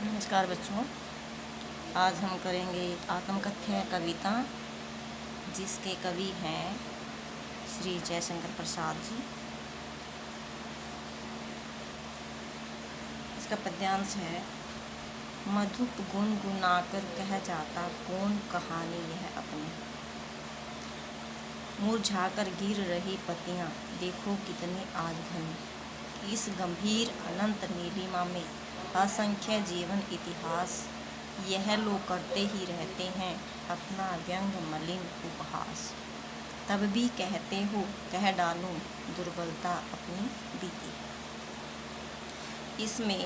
नमस्कार बच्चों, आज हम करेंगे आत्मकथ्य कविता जिसके कवि हैं श्री जयशंकर प्रसाद जी। इसका पद्यांश है। मधुप गुनगुनाकर कह जाता कौन कहानी यह अपनी, मुरझाकर गिर रही पत्तियां देखो कितनी आज घनी, इस गंभीर अनंत नीलिमा में असंख्य जीवन इतिहास, यह लोग करते ही रहते हैं अपना व्यंग मलिन उपहास, तब भी कहते हो कह डालूं दुर्बलता अपनी बीती। इसमें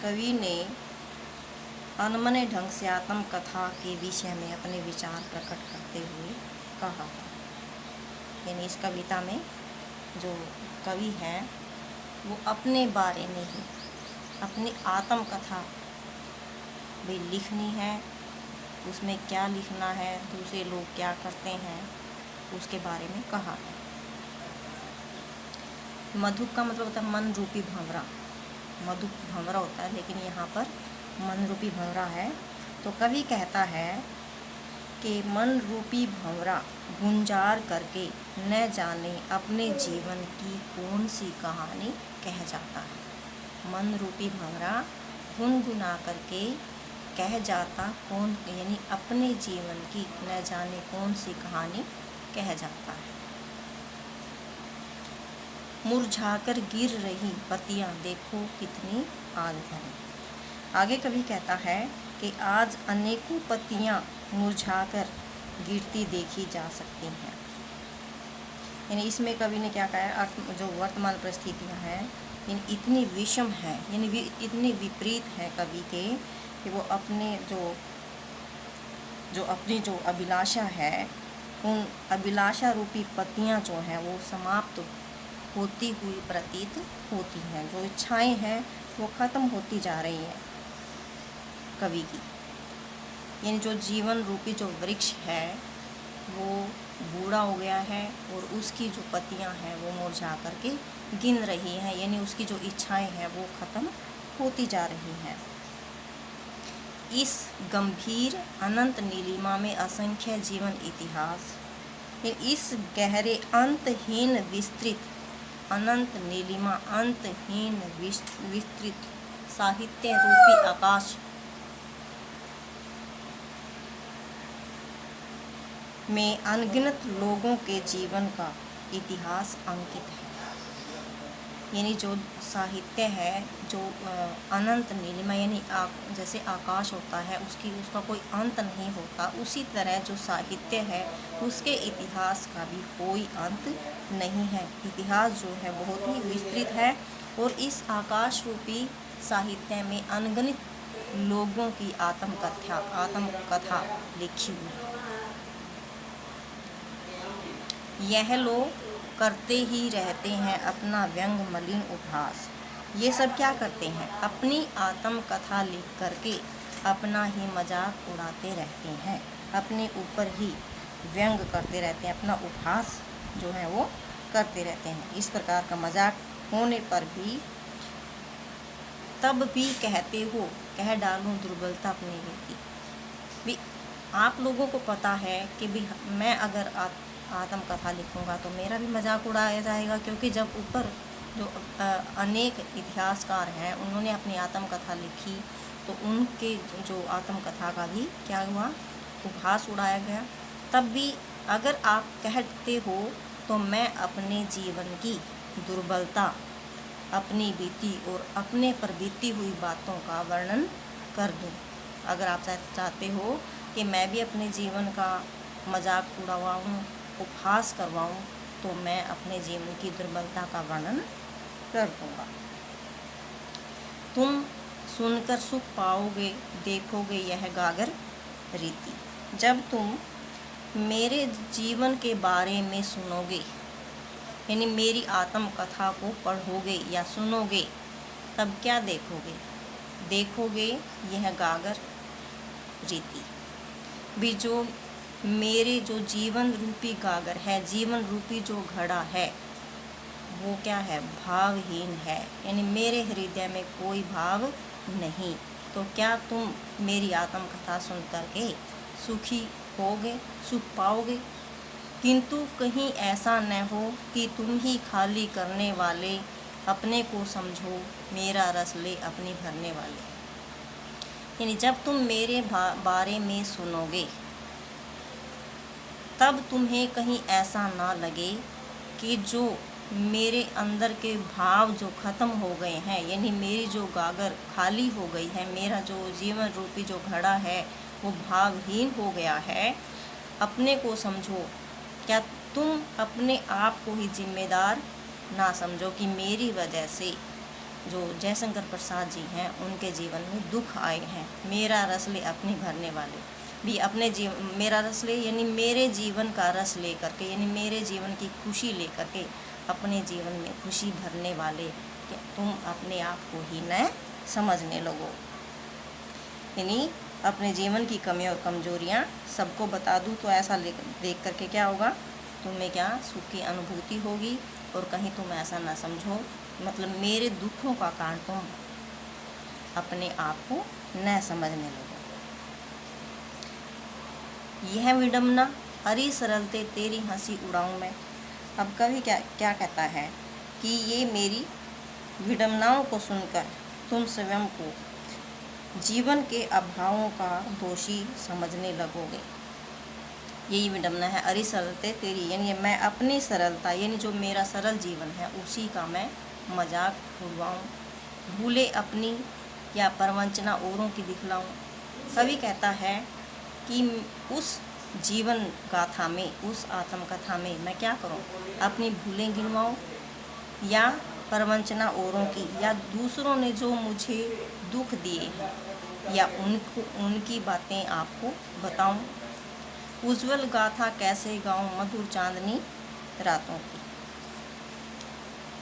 कवि ने अनमने ढंग से आत्मकथा के विषय में अपने विचार प्रकट करते हुए कहा। यानी इस कविता में जो कवि है वो अपने बारे में ही अपनी आत्मकथा भी लिखनी है। उसमें क्या लिखना है, दूसरे लोग क्या करते हैं, उसके बारे में कहा है। मधुप का मतलब होता है मन रूपी भंवरा। मधुप भंवरा होता है, लेकिन यहाँ पर मन रूपी भंवरा है। तो कवि कहता है कि मन रूपी भंवरा गुंजार करके न जाने अपने जीवन की कौन सी कहानी कह जाता है। मन रूपी भंवरा गुनगुना करके कह जाता कौन, यानी अपने जीवन की न जाने कौन सी कहानी कह जाता है। मुरझाकर गिर रही पत्तियां देखो कितनी आज घनी। आगे कवि कहता है कि आज अनेकों पत्तियां मुरझाकर गिरती देखी जा सकती हैं। यानी इसमें कवि ने क्या कहा है, जो वर्तमान परिस्थितियां हैं इतनी विषम है, यानी इतनी विपरीत है कवि के कि वो अपने अपनी जो अभिलाषा है, उन अभिलाषा रूपी पत्तियां जो हैं वो समाप्त होती हुई प्रतीत होती हैं। जो इच्छाएं हैं वो ख़त्म होती जा रही हैं कवि की। यानी जो जीवन रूपी जो वृक्ष है वो बूढ़ा हो गया है और उसकी जो पत्तियां हैं वो मुरझा करके गिन रही हैं। यानी उसकी जो इच्छाएं हैं वो ख़त्म होती जा रही हैं। इस गंभीर अनंत नीलिमा में असंख्य जीवन इतिहास, इस गहरे अंतहीन विस्तृत अनंत नीलिमा, अंतहीन विस्तृत साहित्य रूपी आकाश में अनगिनत लोगों के जीवन का इतिहास अंकित है। यानी जो साहित्य है, जो अनंत नीलिमा, यानी जैसे आकाश होता है उसका कोई अंत नहीं होता, उसी तरह जो साहित्य है उसके इतिहास का भी कोई अंत नहीं है। इतिहास जो है बहुत ही विस्तृत है और इस आकाश रूपी साहित्य में अनगिनत लोगों की आत्मकथा लिखी हुई है। यह लोग करते ही रहते हैं अपना व्यंग मलिन उपहास। ये सब क्या करते हैं, अपनी आत्मकथा लिख करके अपना ही मजाक उड़ाते रहते हैं, अपने ऊपर ही व्यंग करते रहते हैं, अपना उपहास जो है वो करते रहते हैं। इस प्रकार का मजाक होने पर भी तब भी कहते हो कह डालूं दुर्बलता अपनी भी। आप लोगों को पता है कि भी मैं अगर आत्मकथा लिखूंगा तो मेरा भी मजाक उड़ाया जाएगा, क्योंकि जब ऊपर जो अनेक इतिहासकार हैं उन्होंने अपनी आत्मकथा लिखी तो उनके जो आत्मकथा का भी क्या हुआ, उपहास उड़ाया गया। तब भी अगर आप कहते हो तो मैं अपने जीवन की दुर्बलता, अपनी बीती और अपने पर बीती हुई बातों का वर्णन कर दूं। अगर आप चाहते हो कि मैं भी अपने जीवन का मजाक उड़ाऊँ, उपहास करवाऊँ, तो मैं अपने जीवन की दुर्बलता का वर्णन कर दूँगा। तुम सुनकर सुख पाओगे, देखोगे यह गागर रीति। जब तुम मेरे जीवन के बारे में सुनोगे, यानी मेरी आत्मकथा को पढ़ोगे या सुनोगे, तब क्या देखोगे यह गागर रीति भी। जो मेरे जो जीवन रूपी गागर है, जीवन रूपी जो घड़ा है वो क्या है, भावहीन है। यानी मेरे हृदय में कोई भाव नहीं। तो क्या तुम मेरी आत्मकथा सुन करके सुखी होगे, सुख पाओगे? किंतु कहीं ऐसा न हो कि तुम ही खाली करने वाले, अपने को समझो मेरा रस ले अपनी भरने वाले। यानी जब तुम मेरे बारे में सुनोगे तब तुम्हें कहीं ऐसा ना लगे कि जो मेरे अंदर के भाव जो ख़त्म हो गए हैं, यानी मेरी जो गागर खाली हो गई है, मेरा जो जीवन रूपी जो घड़ा है वो भावहीन हो गया है, अपने को समझो। क्या तुम अपने आप को ही जिम्मेदार ना समझो कि मेरी वजह से जो जयशंकर प्रसाद जी हैं उनके जीवन में दुख आए हैं। मेरा रस ले अपनी भरने वाले भी अपने मेरा रस ले, यानी मेरे जीवन का रस ले करके, यानी मेरे जीवन की खुशी ले करके अपने जीवन में खुशी भरने वाले, कि तुम अपने आप को ही न समझने लगो। यानी अपने जीवन की कमियां और कमजोरियां सबको बता दूं तो ऐसा देख करके क्या होगा, तुम्हें क्या सुख की अनुभूति होगी। और कहीं तुम ऐसा ना समझो, मतलब मेरे दुखों का कारण तुम अपने आप को न समझने लगो। यह विडम्बना हरी सरलते तेरी हंसी उड़ाऊं मैं। अब कवि क्या क्या कहता है कि ये मेरी विडम्बनाओं को सुनकर तुम स्वयं को जीवन के अभावों का दोषी समझने लगोगे। यही विडम्बना है, अरे सरलते तेरी, यानी मैं अपनी सरलता, यानी जो मेरा सरल जीवन है उसी का मैं मजाक उड़वाऊँ, भूले अपनी या परवंचना औरों की दिखलाऊँ। कवि कहता है कि उस जीवन गाथा में, उस आत्मकथा में मैं क्या करूं, अपनी भूलें गिनवाऊं या परवंचना औरों की, या दूसरों ने जो मुझे दुख दिए हैं या उनकी बातें आपको बताऊं। उज्ज्वल गाथा कैसे गाऊं मधुर चांदनी रातों की।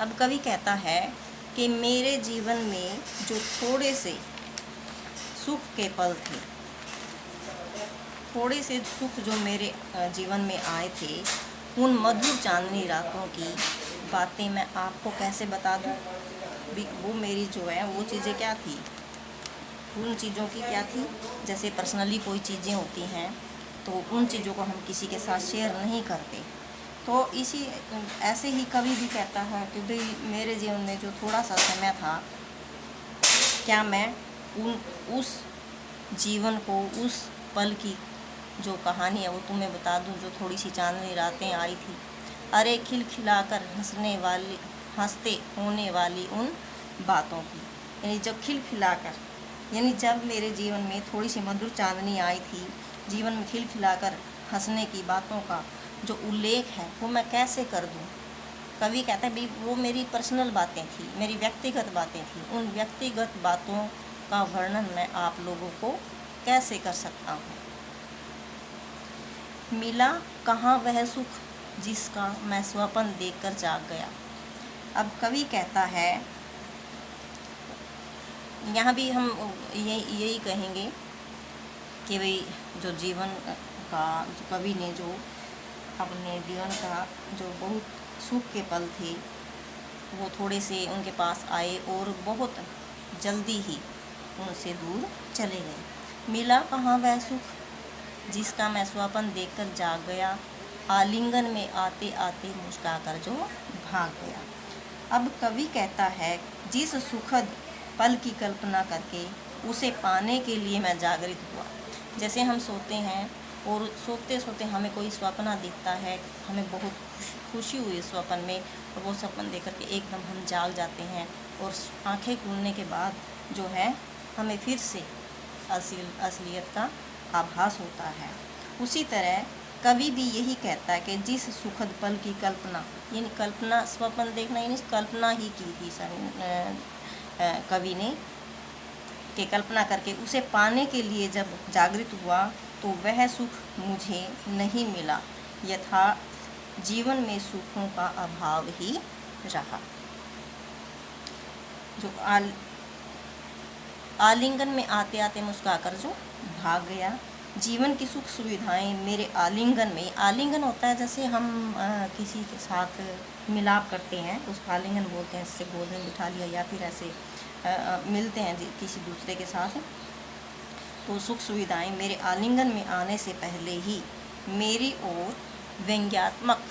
अब कवि कहता है कि मेरे जीवन में जो थोड़े से सुख के पल थे, थोड़े से सुख जो मेरे जीवन में आए थे, उन मधुर चांदनी रातों की बातें मैं आपको कैसे बता दूं। वो मेरी जो है वो चीज़ें क्या थी, उन चीज़ों की क्या थी, जैसे पर्सनली कोई चीज़ें होती हैं तो उन चीज़ों को हम किसी के साथ शेयर नहीं करते। तो इसी ऐसे ही कवि भी कहता है कि भाई मेरे जीवन में जो थोड़ा सा समय था, क्या मैं उस जीवन को, उस पल की जो कहानी है वो तुम्हें बता दूं, जो थोड़ी सी चांदनी रातें आई थी। अरे खिलखिलाकर हंसते होने वाली उन बातों की, यानी जब खिलखिलाकर, यानी जब मेरे जीवन में थोड़ी सी मधुर चांदनी आई थी, जीवन में खिलखिलाकर हंसने की बातों का जो उल्लेख है वो मैं कैसे कर दूं। कवि कहता है भाई वो मेरी पर्सनल बातें थी, मेरी व्यक्तिगत बातें थी, उन व्यक्तिगत बातों का वर्णन मैं आप लोगों को कैसे कर सकता हूँ। मिला कहाँ वह सुख जिसका मैं स्वप्न देखकर जाग गया। अब कवि कहता है, यहाँ भी हम यही कहेंगे कि भाई जो जीवन का, जो कवि ने जो अपने जीवन का जो बहुत सुख के पल थे वो थोड़े से उनके पास आए और बहुत जल्दी ही उनसे दूर चले गए। मिला कहाँ वह सुख जिसका मैं स्वप्न देखकर जाग गया, आलिंगन में आते आते मुस्कुराकर जो भाग गया। अब कवि कहता है जिस सुखद पल की कल्पना करके उसे पाने के लिए मैं जागृत हुआ। जैसे हम सोते हैं और सोते सोते हमें कोई सपना दिखता है, हमें बहुत खुशी हुई स्वप्न में, और वो सपन देख करके एकदम हम जाग जाते हैं और आंखें खुलने के बाद जो है हमें फिर से असलियत का आभास होता है। उसी तरह कवि भी यही कहता है कि जिस सुखद पल की कल्पना, यानी कल्पना, स्वप्न देखना यानी कल्पना ही की थी कवि ने, कि कल्पना करके उसे पाने के लिए जब जागृत हुआ तो वह सुख मुझे नहीं मिला, यथा जीवन में सुखों का अभाव ही रहा। जो आलिंगन में आते आते मुस्कुराकर जो भाग गया, जीवन की सुख सुविधाएं मेरे आलिंगन में। आलिंगन होता है जैसे हम किसी के साथ मिलाप करते हैं, उसको आलिंगन बोलते हैं, जैसे गोद में बिठा लिया या फिर ऐसे मिलते हैं किसी दूसरे के साथ, तो सुख सुविधाएं मेरे आलिंगन में आने से पहले ही मेरी ओर व्यंग्यात्मक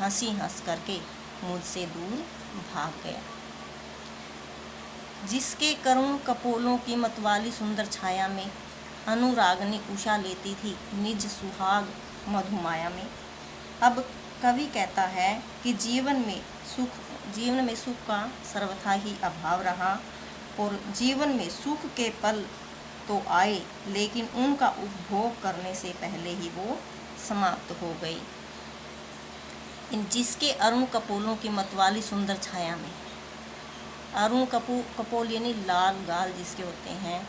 हंसी हंस करके मुझसे दूर भाग गया। जिसके करुण कपोलों की मतवाली सुंदर छाया में अनुरागनी उषा लेती थी निज सुहाग मधुमाया में। अब कवि कहता है कि जीवन में सुख का सर्वथा ही अभाव रहा, और जीवन में सुख के पल तो आए, लेकिन उनका उपभोग करने से पहले ही वो समाप्त हो गई। जिसके अरुण कपोलों की मतवाली सुंदर छाया में, अरुण कपोल यानी लाल गाल जिसके होते हैं,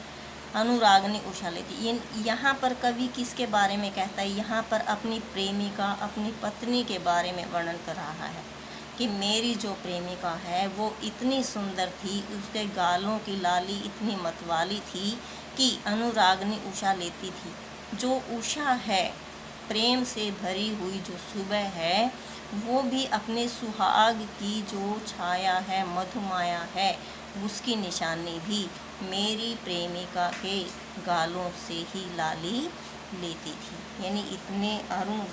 अनुरागनी उषा लेती। यहाँ पर कवि किसके बारे में कहता है? यहाँ पर अपनी प्रेमिका, अपनी पत्नी के बारे में वर्णन कर रहा है कि मेरी जो प्रेमिका है वो इतनी सुंदर थी, उसके गालों की लाली इतनी मतवाली थी कि अनुरागनी उषा लेती थी। जो उषा है, प्रेम से भरी हुई जो सुबह है, वो भी अपने सुहाग की जो छाया है, मधुमाया है, उसकी निशानी भी मेरी प्रेमिका के गालों से ही लाली लेती थी। यानी इतने अरुण,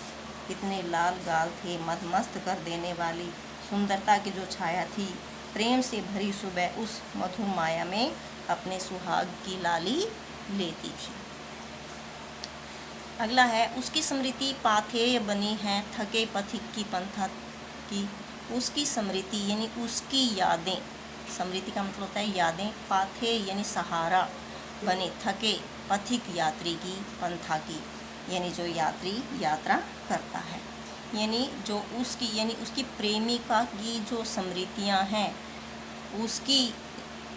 इतने लाल गाल थे, मदमस्त कर देने वाली सुंदरता की जो छाया थी, प्रेम से भरी सुबह उस मधुर माया में अपने सुहाग की लाली लेती थी। अगला है, उसकी स्मृति पाथेय बनी है थके पथिक की पंथा की। उसकी स्मृति यानी उसकी यादें, स्मृति का मतलब होता है यादें, पाथेय यानी सहारा बने थके पथिक यात्री की पंथा की, यानी जो यात्री यात्रा करता है। यानी जो उसकी प्रेमिका की जो स्मृतियां हैं, उसकी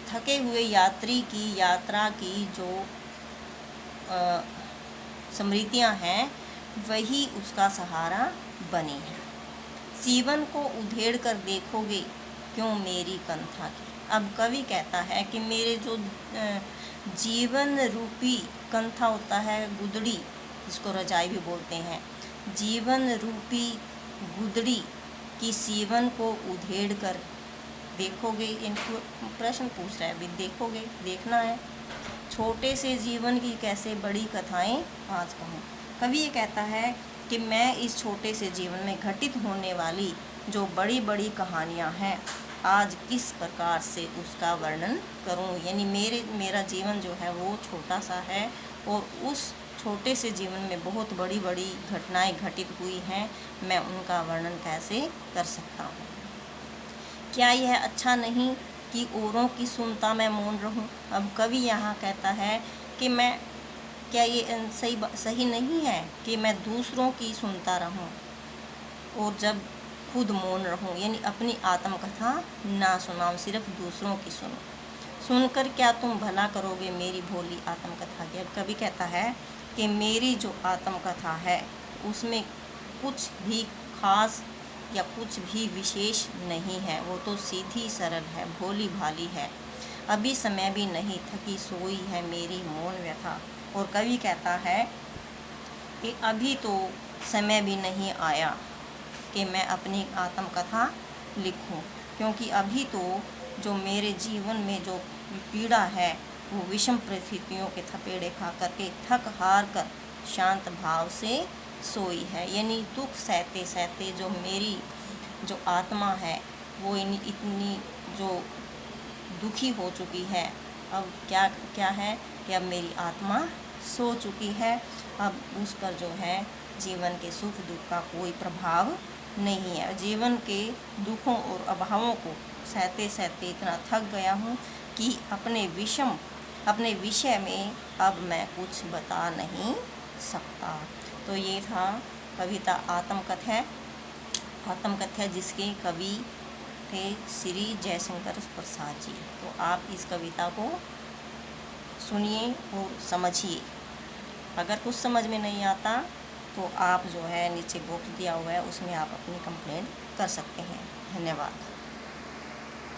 थके हुए यात्री की यात्रा की जो स्मृतियां हैं, वही उसका सहारा बनी है। जीवन को उधेड़ कर देखोगे क्यों मेरी कंथा की। अब कवि कहता है कि मेरे जो जीवन रूपी कंथा होता है, गुदड़ी जिसको रजाई भी बोलते हैं, जीवन रूपी गुदड़ी की सीवन को उधेड़ कर देखोगे। इनको प्रश्न पूछ रहा है, भी देखोगे, देखना है। छोटे से जीवन की कैसे बड़ी कथाएं आज कहूँ। कवि ये कहता है कि मैं इस छोटे से जीवन में घटित होने वाली जो बड़ी बड़ी कहानियाँ हैं, आज किस प्रकार से उसका वर्णन करूं। यानी मेरा जीवन जो है वो छोटा सा है, और उस छोटे से जीवन में बहुत बड़ी बड़ी घटनाएं घटित हुई हैं, मैं उनका वर्णन कैसे कर सकता हूँ। क्या यह अच्छा नहीं कि औरों की सुनता मैं मौन रहूं। अब कवि यहाँ कहता है कि क्या ये सही नहीं है कि मैं दूसरों की सुनता रहूं और जब खुद मौन रहूं, यानी अपनी आत्मकथा ना सुनाऊं, सिर्फ दूसरों की सुनकर क्या तुम भला करोगे मेरी भोली आत्मकथा की। अब कवि कहता है कि मेरी जो आत्मकथा है उसमें कुछ भी खास या कुछ भी विशेष नहीं है, वो तो सीधी सरल है, भोली भाली है। अभी समय भी नहीं थकी सोई है मेरी मौन व्यथा। और कवि कहता है कि अभी तो समय भी नहीं आया कि मैं अपनी आत्मकथा लिखूं, क्योंकि अभी तो जो मेरे जीवन में जो पीड़ा है वो विषम परिस्थितियों के थपेड़े खा करके थक हार कर शांत भाव से सोई है। यानी दुख सहते सहते जो मेरी जो आत्मा है वो इतनी जो दुखी हो चुकी है। अब क्या है कि अब मेरी आत्मा सो चुकी है, अब उस पर जो है जीवन के सुख दुख का कोई प्रभाव नहीं है। जीवन के दुखों और अभावों को सहते सहते इतना थक गया हूँ कि अपने विषय में अब मैं कुछ बता नहीं सकता। तो ये था कविता आत्मकथा जिसके कवि थे श्री जयशंकर प्रसाद जी। तो आप इस कविता को सुनिए और समझिए। अगर कुछ समझ में नहीं आता तो आप जो है नीचे बॉक्स दिया हुआ है उसमें आप अपनी कंप्लेंट कर सकते हैं। धन्यवाद।